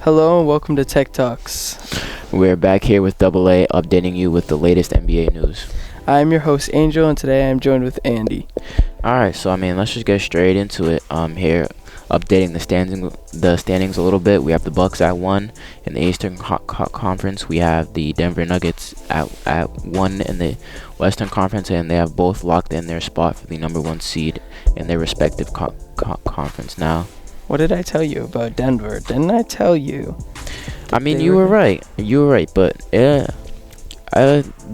Hello and welcome to Tech Talks. We're back here with Double A, updating you with the latest NBA news. I'm your host Angel, and today I'm joined with Andy. Alright, so let's just get straight into it. Here, updating the standings a little bit. We have the Bucks at 1 in the Eastern Conference. We have the Denver Nuggets at 1 in the Western Conference, and they have both locked in their spot for the number 1 seed in their respective conference now. What did I tell you about Denver? Didn't I tell you? You were right. But the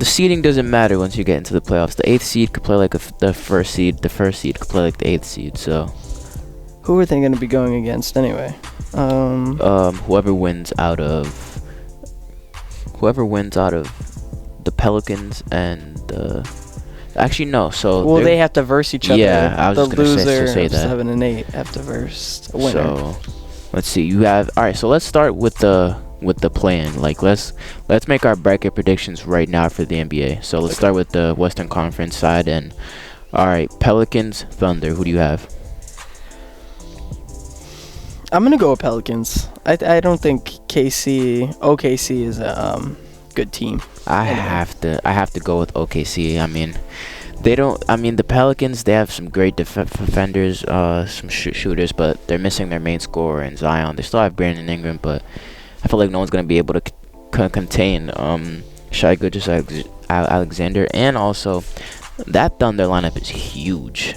seeding doesn't matter once you get into the playoffs. The 8th seed could play like the first seed. The first seed could play like the 8th seed. So, who are they going to be going against anyway? whoever wins out of the Pelicans and actually no. So they have to verse each other. Yeah, I was the just gonna loser say that. 7 and 8 have to verse a winner. So let's see. So let's start with the plan. Like let's make our bracket predictions right now for the NBA. So let's start with the Western Conference side. And all right, Pelicans, Thunder. Who do you have? I'm gonna go with Pelicans. I don't think OKC is a good team. I have to go with OKC. The Pelicans, they have some great defenders, some shooters, but they're missing their main scorer in Zion. They still have Brandon Ingram, but I feel like no one's going to be able to contain Shai Gilgeous-Alexander. And also, that Thunder lineup is huge.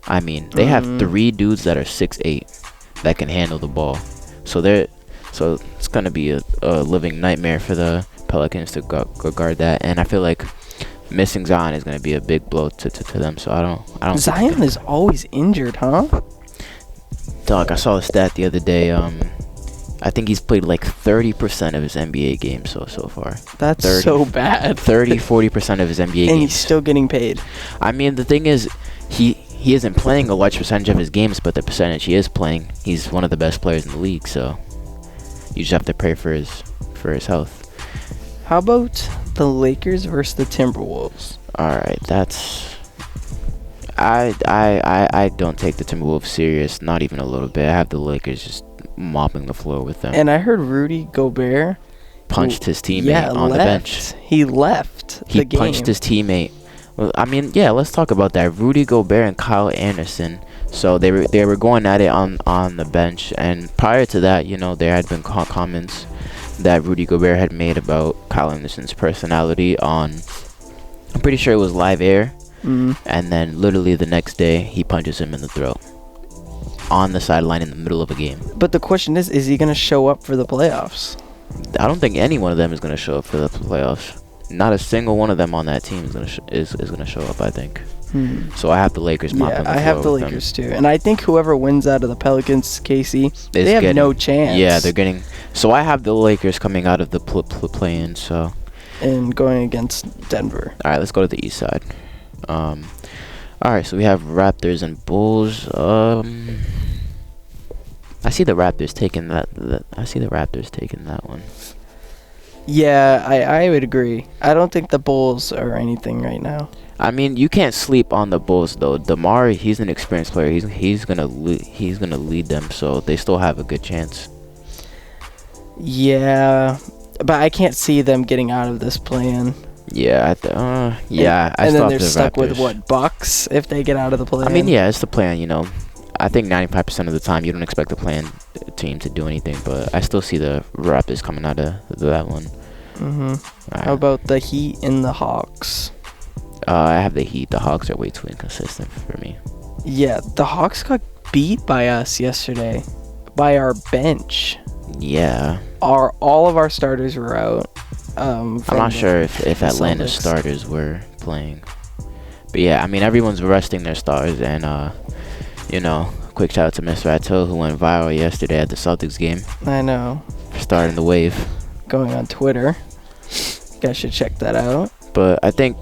They have 3 dudes that are 6'8" that can handle the ball. So it's going to be a living nightmare for the Pelicans to guard that. And I feel like missing Zion is going to be a big blow to them. So I don't. Zion is always injured, huh? Dog, I saw a stat the other day. I think he's played like 30% of his NBA games so far. That's so bad. 40% of his NBA games. And he's still getting paid. The thing is, he isn't playing a large percentage of his games, but the percentage he is playing, he's one of the best players in the league. So you just have to pray for his health. How about the Lakers versus the Timberwolves? All right, I don't take the Timberwolves serious, not even a little bit. I have the Lakers just mopping the floor with them. And I heard Rudy Gobert punched his teammate on the bench. He left the game. He punched his teammate. Well, let's talk about that. Rudy Gobert and Kyle Anderson. So they were going at it on the bench, and prior to that, there had been comments that Rudy Gobert had made about Kyle Anderson's personality on, I'm pretty sure it was Live Air. And then literally the next day, he punches him in the throat on the sideline in the middle of a game. But the question is he going to show up for the playoffs? I don't think any one of them is going to show up for the playoffs. Not a single one of them on that team is going to show up, I think. So I have the Lakers mopping the floor. I have the Lakers too. And I think whoever wins out of the Pelicans, Casey, they have no chance. Yeah, they're getting... So I have the Lakers coming out of the play-in, so... And going against Denver. All right, let's go to the east side. All right, so we have Raptors and Bulls. I see the Raptors taking that. I see the Raptors taking that one. Yeah, I would agree. I don't think the Bulls are anything right now. You can't sleep on the Bulls though. DeMar, he's an experienced player. He's gonna lead them, so they still have a good chance. Yeah, but I can't see them getting out of this plan. Yeah, and then they're stuck with what, Bucks if they get out of the plan. It's the plan. I think 95% of the time you don't expect the plan team to do anything, but I still see the Raptors coming out of that one. Right. How about the Heat and the Hawks? I have the Heat. The Hawks are way too inconsistent for me. Yeah, the Hawks got beat by us yesterday, by our bench. Yeah. All of our starters were out. I'm not sure if Atlanta's starters were playing, but yeah, everyone's resting their stars, and quick shout out to Mr. Rattel, who went viral yesterday at the Celtics game. I know. For starting the wave. Going on Twitter. You guys should check that out. But I think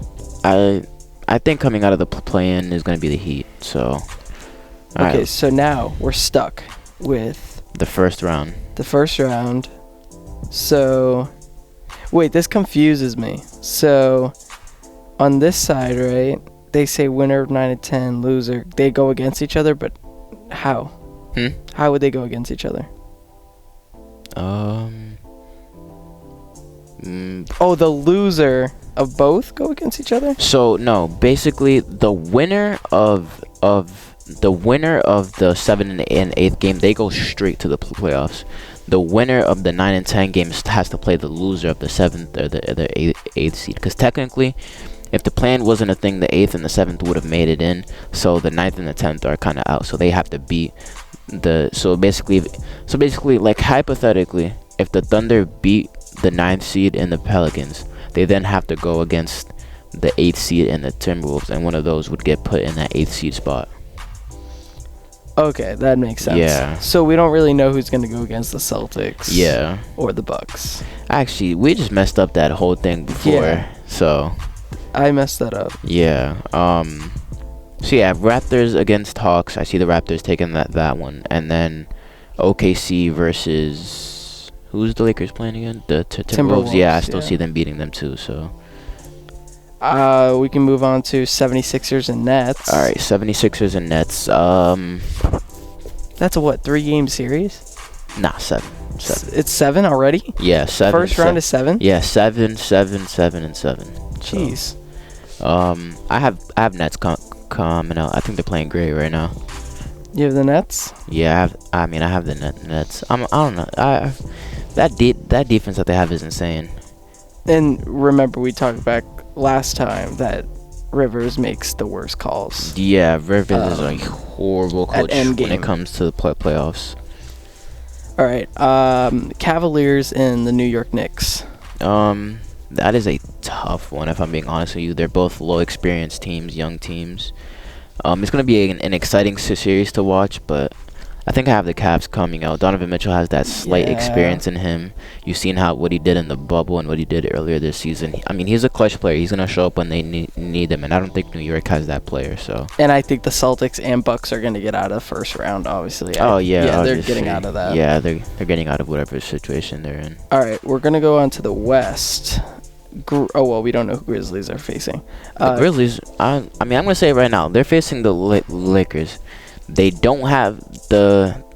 coming out of the play-in is going to be the Heat. So. Okay, so now we're stuck with the first round. So, wait, this confuses me. So, on this side, right, they say winner of 9 and 10, loser. They go against each other, but how? How would they go against each other? Oh, the loser of both go against each other? So no, basically the winner of the 7 and 8th game, they go straight to the playoffs. The winner of the 9 and 10 games has to play the loser of the 7th or the 8th seed. Because technically, if the plan wasn't a thing, the 8th and the 7th would have made it in. So the 9th and the 10th are kind of out. So they have to beat so basically, like hypothetically, if the Thunder beat the 9th seed and the Pelicans, they then have to go against the 8th seed and the Timberwolves, and one of those would get put in that 8th seed spot. Okay, that makes sense. Yeah. So we don't really know who's going to go against the Celtics. Yeah. Or the Bucks. Actually, we just messed up that whole thing before. Yeah. So. I messed that up. Yeah. So yeah, Raptors against Hawks. I see the Raptors taking that one, and then OKC versus who's the Lakers playing again? The Timberwolves. Yeah, I still see them beating them too. So. We can move on to 76ers and Nets. All right, 76ers and Nets. That's a 3-game series? Nah, 7. It's 7 already? Yeah, 7. First round is 7? Yeah, 7, 7, 7, and 7. Jeez. So, I have Nets coming out. I think they're playing great right now. You have the Nets? Yeah, I have the Nets. I don't know. That defense that they have is insane. And remember, we talked back last time that Rivers makes the worst calls. Yeah, Rivers is a horrible coach when it comes to the playoffs. All right, Cavaliers and the New York Knicks. That is a tough one, if I'm being honest with you. They're both low experience teams, young teams. It's going to be an exciting series to watch, but I think I have the Cavs coming out. Donovan Mitchell has that slight experience in him. You've seen what he did in the bubble and what he did earlier this season. I mean, he's a clutch player. He's going to show up when they need him, and I don't think New York has that player. So. And I think the Celtics and Bucks are going to get out of the first round, obviously. Yeah, they're getting out of that. Yeah, they're getting out of whatever situation they're in. All right, we're going to go on to the West. We don't know who Grizzlies are facing. The Grizzlies, I'm going to say it right now. They're facing the Lakers. They don't have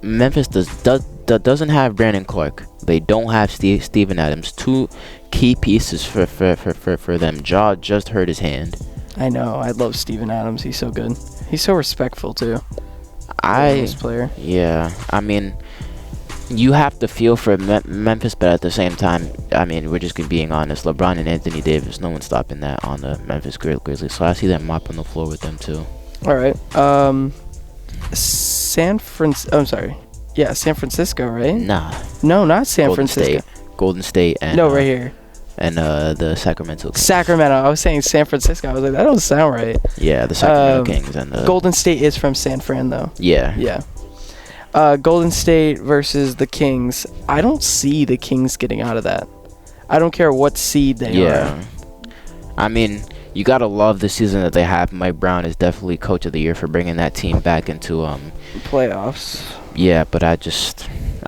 Memphis doesn't have Brandon Clark. They don't have Steven Adams. 2 key pieces for them. Ja just hurt his hand. I know. I love Steven Adams. He's so good. He's so respectful too. Player. Yeah. I mean, you have to feel for Memphis, but at the same time, I mean, we're just being honest. LeBron and Anthony Davis, no one's stopping that on the Memphis Grizzlies. So I see them mopping the floor with them too. All right. San Francisco, right? Nah. No, not San Francisco. Golden State and right here. And the Sacramento Kings. Sacramento. I was saying San Francisco. I was like, that doesn't sound right. Yeah, the Sacramento Kings and the Golden State is from San Fran though. Yeah. Yeah. Golden State versus the Kings. I don't see the Kings getting out of that. I don't care what seed they are. I mean, you gotta love the season that they have. Mike Brown is definitely coach of the year for bringing that team back into playoffs. Yeah, but I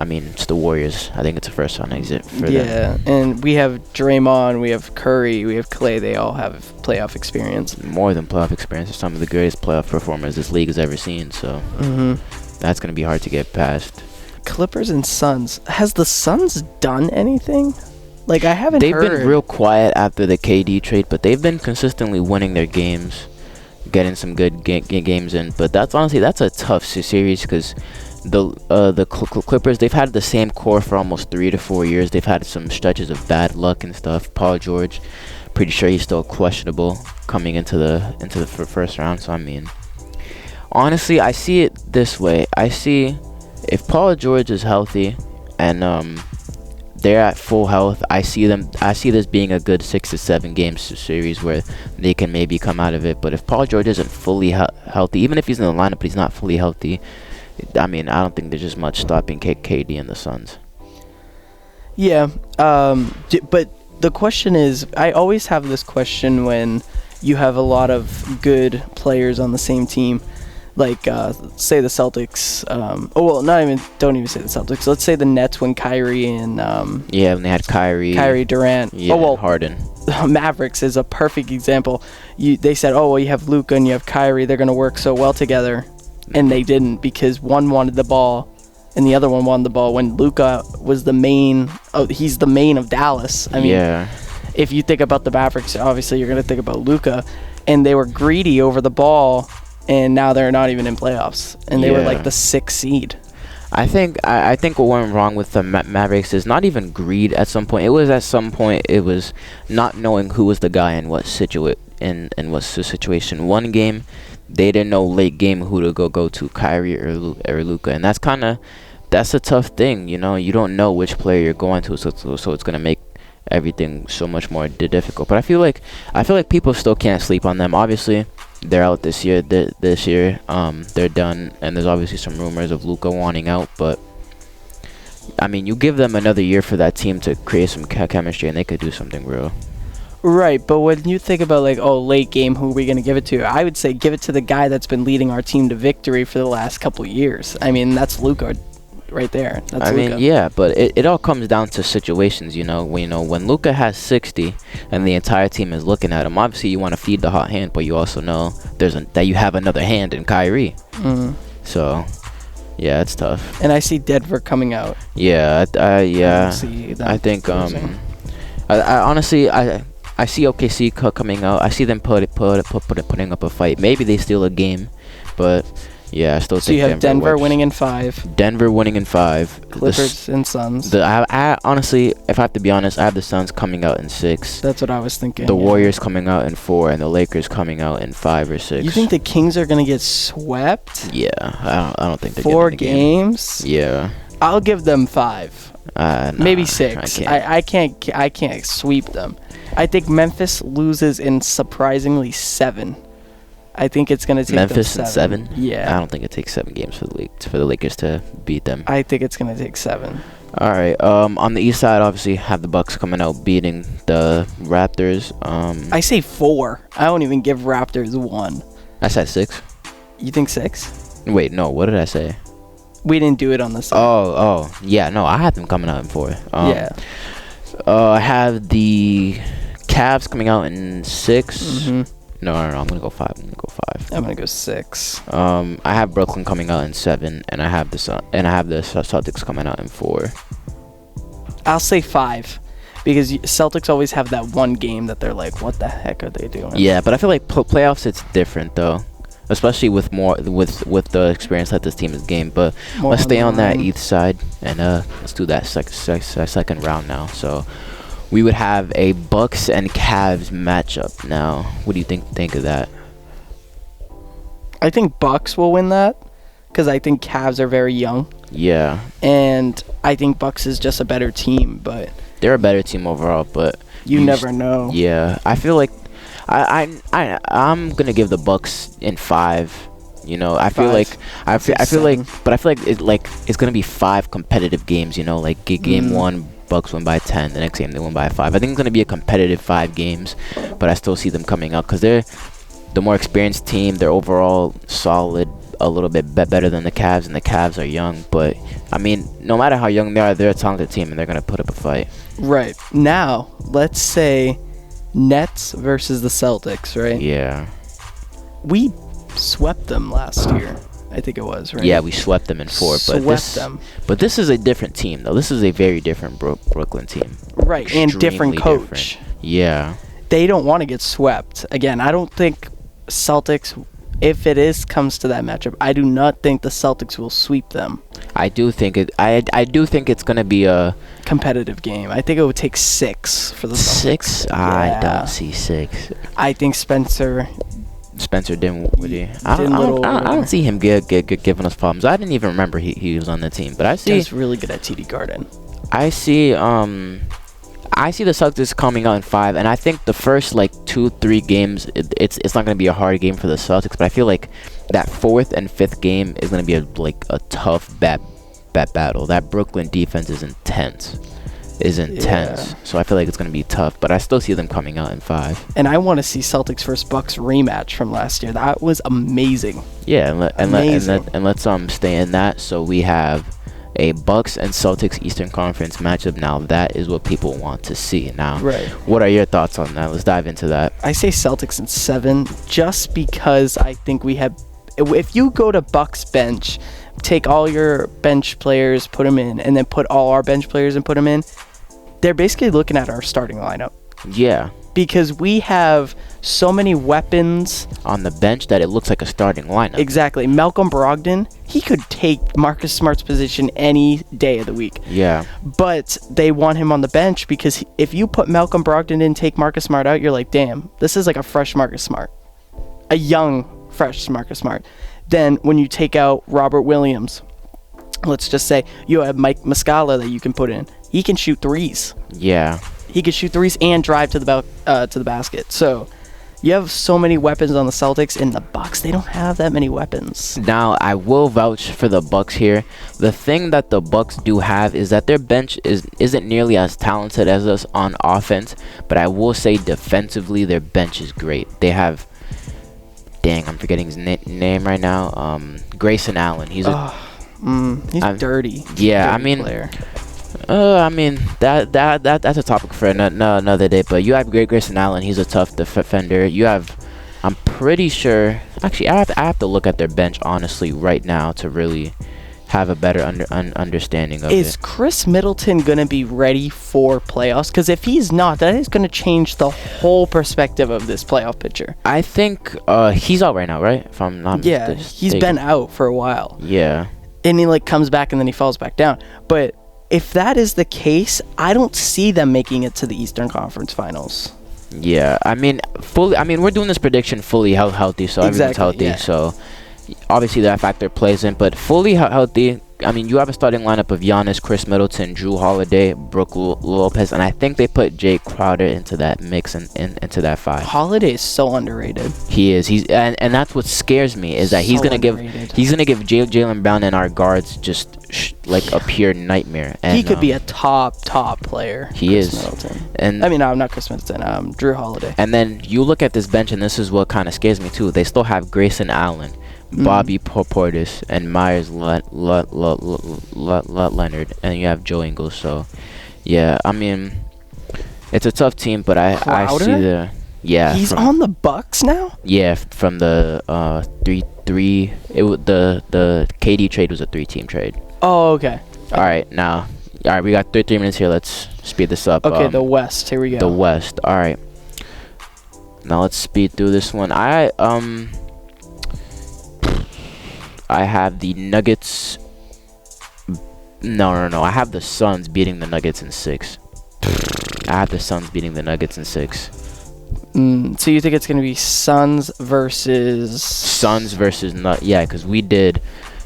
mean, it's the Warriors. I think it's a first round exit for them. Yeah, and we have Draymond, we have Curry, we have Clay. They all have playoff experience. More than playoff experience. They're some of the greatest playoff performers this league has ever seen. So that's gonna be hard to get past. Clippers and Suns. Has the Suns done anything? Like, I haven't heard. They've been real quiet after the KD trade, but they've been consistently winning their games, getting some good games in. But that's a tough series because the Clippers, they've had the same core for almost 3 to 4 years. They've had some stretches of bad luck and stuff. Paul George, pretty sure he's still questionable coming into the first round. So I mean, honestly, I see it this way. I see if Paul George is healthy and they're at full health, I see this being a good 6 to 7 game series where they can maybe come out of it. But if Paul George isn't fully healthy, even if he's in the lineup but he's not fully healthy, I mean, I don't think there's just much stopping KD and the Suns. Yeah, but the question is, I always have this question when you have a lot of good players on the same team. Like, say the Celtics. Don't even say the Celtics. Let's say the Nets when Kyrie and when they had Kyrie Durant. Harden. Mavericks is a perfect example. They said, you have Luka and you have Kyrie. They're gonna work so well together, and they didn't because one wanted the ball, and the other one won the ball when Luka was the main. Oh, he's the main of Dallas. I mean, yeah. if you think about the Mavericks, obviously you're going to think about Luka, and they were greedy over the ball, and now they're not even in playoffs, and they were Yeah. like the 6th seed. I think what went wrong with the Mavericks is not even greed at some point. It was at some point it was not knowing who was the guy in what what situation. One game, they didn't know late game who to go to, Kyrie or Luka, and that's a tough thing. You know, you don't know which player you're going to, so it's gonna make everything so much more difficult. But I feel like people still can't sleep on them. Obviously, they're out this year. They're done, and there's obviously some rumors of Luka wanting out. But I mean, you give them another year for that team to create some chemistry, and they could do something real. Right, but when you think about like, oh, late game, who are we going to give it to? I would say give it to the guy that's been leading our team to victory for the last couple years. I mean, that's Luka right there. That's I Luka. mean, yeah, but it all comes down to situations, when Luka has 60 and the entire team is looking at him. Obviously, you want to feed the hot hand, but you also know that you have another hand in Kyrie. Mhm. So, yeah, it's tough. And I see Denver coming out. Yeah, I see that I think losing. I honestly I see OKC coming out. I see them putting up a fight. Maybe they steal a game, but yeah, I still So think you have Denver wins. winning in 5, Denver winning in 5. Clippers and Suns. I honestly, if I have to be honest, I have the Suns coming out in 6. That's what I was thinking. The yeah. Warriors coming out in 4, and the Lakers coming out in 5 or 6. You think the Kings are going to get swept? Yeah, I don't think they're 4 getting the game. games? Yeah. I'll give them 5. Nah, Maybe 6. I I can't sweep them. I think Memphis loses in surprisingly 7. I think it's going to take Memphis them in 7. 7. Yeah. I don't think it takes 7 games for the Lakers to beat them. I think it's going to take 7. All right. On the East side, obviously, have the Bucks coming out beating the Raptors. I say 4. I don't even give Raptors 1. I said 6. You think 6? Wait, no. What did I say? We didn't do it on the side. Oh, yeah. No, I have them coming out in 4. Yeah. I have the Cavs coming out in 6. Mm-hmm. No, I'm gonna go 5. I'm going to go 6. I have Brooklyn coming out in 7, and I have the Celtics coming out in 4. I'll say 5. Because Celtics always have that one game that they're like, what the heck are they doing? Yeah, but I feel like playoffs it's different though, especially with the experience that this team has gained. But More let's stay the on that line. East side, and let's do that second round now. So we would have a Bucks and Cavs matchup now. What do you think of that? I think Bucks will win that because I think Cavs are very young, Yeah, and I think Bucks is just a better team. But they're a better team overall, but you never know. yeah, I feel like I'm gonna give the Bucks in 5. I feel 5. like I feel like, 7. but I feel like it's gonna be 5 competitive games. Like game 1, Bucks win by 10. The next game they win by 5. I think it's gonna be a competitive 5 games, but I still see them coming out because they're the more experienced team. They're overall solid, a little bit better than the Cavs, and the Cavs are young. But I mean, no matter how young they are, they're a talented team, and they're gonna put up a fight. Right. Now, let's say Nets versus the Celtics, right? Yeah. We swept them last year. I think it was, right? Yeah, we swept them in 4, Swept them. But this is a different team, though. This is a very different Brooklyn team. Right, and different Extremely coach. different. Yeah. They don't want to get swept. Again, I don't think Celtics, if it comes to that matchup, I do not think the Celtics will sweep them. I do think it's gonna be a Competitive game. I think it would take 6 for the Celtics. 6. Yeah. I don't see 6. I think Spencer. Spencer Dinwiddie. I Dinwiddie. don't see him giving us problems. I didn't even remember he was on the team, but I see He's really good at TD Garden. I see the Celtics coming out in 5, and I think the first 2-3 games it's not gonna be a hard game for the Celtics, but I feel like that 4th and 5th game is gonna be a tough battle. That Brooklyn defense is intense. Yeah. So I feel like it's gonna be tough, but I still see them coming out in 5. And I want to see Celtics versus Bucks rematch from last year. That was amazing. Yeah, Amazing. let's stay in that. So we have a Bucks and Celtics Eastern Conference matchup. Now that is what people want to see. Now, Right. what are your thoughts on that? Let's dive into that. I say Celtics in 7 just because I think we have. If you go to Bucks bench take all your bench players, put them in, and then put all our bench players and put them in, they're basically looking at our starting lineup. Yeah. Because we have so many weapons On the bench that it looks like a starting lineup. Exactly. Malcolm Brogdon, he could take Marcus Smart's position any day of the week. Yeah. But they want him on the bench because if you put Malcolm Brogdon in, take Marcus Smart out, you're like, damn, this is like a fresh Marcus Smart. A young, fresh Marcus Smart. Then when you take out Robert Williams, let's just say you have Mike Muscala that you can put in. He can shoot threes. Yeah. He can shoot threes and drive to the basket. So you have so many weapons on the Celtics. In the Bucks, they don't have that many weapons. Now, I will vouch for the Bucks here. The thing that the Bucks do have is that their bench isn't nearly as talented as us on offense, but I will say defensively their bench is great. They have, dang, I'm forgetting his name right now. Grayson Allen. He's dirty. Yeah, dirty I mean, player. That's a topic for another day. But you have Grayson Allen. He's a tough defender. You have, I'm pretty sure. Actually, I have to look at their bench honestly right now to really have a better understanding of it. Is Chris Middleton gonna be ready for playoffs? Because if he's not, that is gonna change the whole perspective of this playoff picture. I think he's out right now, right? If I'm not mistaken. He's been out for a while. Yeah. And he comes back and then he falls back down. But if that is the case, I don't see them making it to the Eastern Conference Finals. Yeah, I mean, we're doing this prediction fully healthy, so everyone's healthy. Yeah. So obviously that factor plays in, but fully healthy. I mean, you have a starting lineup of Giannis, Chris Middleton, Drew Holiday, Brook Lopez, and I think they put Jay Crowder into that mix and into that five. Holiday is so underrated. He is. And that's what scares me is that he's gonna give Jaylen Brown and our guards just like a pure nightmare. And he could be a top player. He Chris is. Middleton. And I mean, no, not Chris Middleton. Drew Holiday. And then you look at this bench, and this is what kind of scares me too. They still have Grayson Allen, Bobby Portis, and Myers Leonard, and you have Joe Ingles. So, yeah, I mean, it's a tough team, but I see the he's on the Bucks now. Yeah, from the 3-3. The KD trade was a 3-team trade. Oh, okay. All right, we got 3 minutes here. Let's speed this up. Okay, the West. Here we go. The West. All right. Now let's speed through this one. I have the Nuggets. No. I have the Suns beating the Nuggets in 6. I have the Suns beating the Nuggets in 6. So you think it's going to be Suns versus yeah, because we did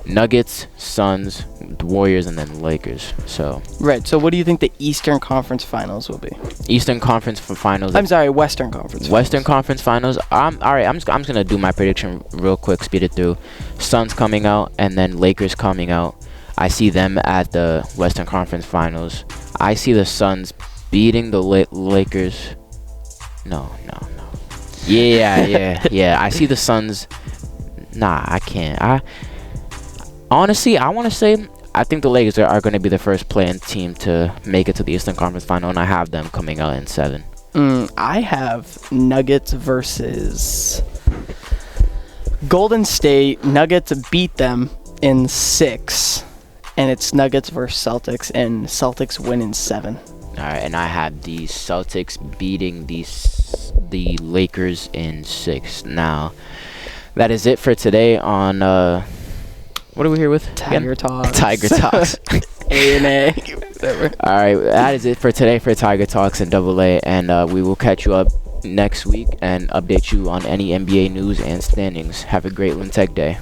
Nuggets, Suns, Warriors, and then Lakers. So right. So what do you think the Eastern Conference Finals will be? Eastern Conference Finals. I'm sorry, Western Conference. Western Conference Finals. All right. I'm just gonna do my prediction real quick. Speed it through. Suns coming out, and then Lakers coming out. I see them at the Western Conference Finals. I see the Suns beating the Lakers. No. Yeah. I see the Suns. Nah, I can't. Honestly, I want to say I think the Lakers are going to be the first playing team to make it to the Eastern Conference Final, and I have them coming out in 7. I have Nuggets versus Golden State. Nuggets beat them in 6, and it's Nuggets versus Celtics, and Celtics win in 7. All right, and I have the Celtics beating the Lakers in 6. Now, that is it for today on what are we here with? Tiger Talks. Tiger Talks. A&A. Whatever. All right, that is it for today for Tiger Talks and AA, and we will catch you up next week and update you on any NBA news and standings. Have a great Lintech day.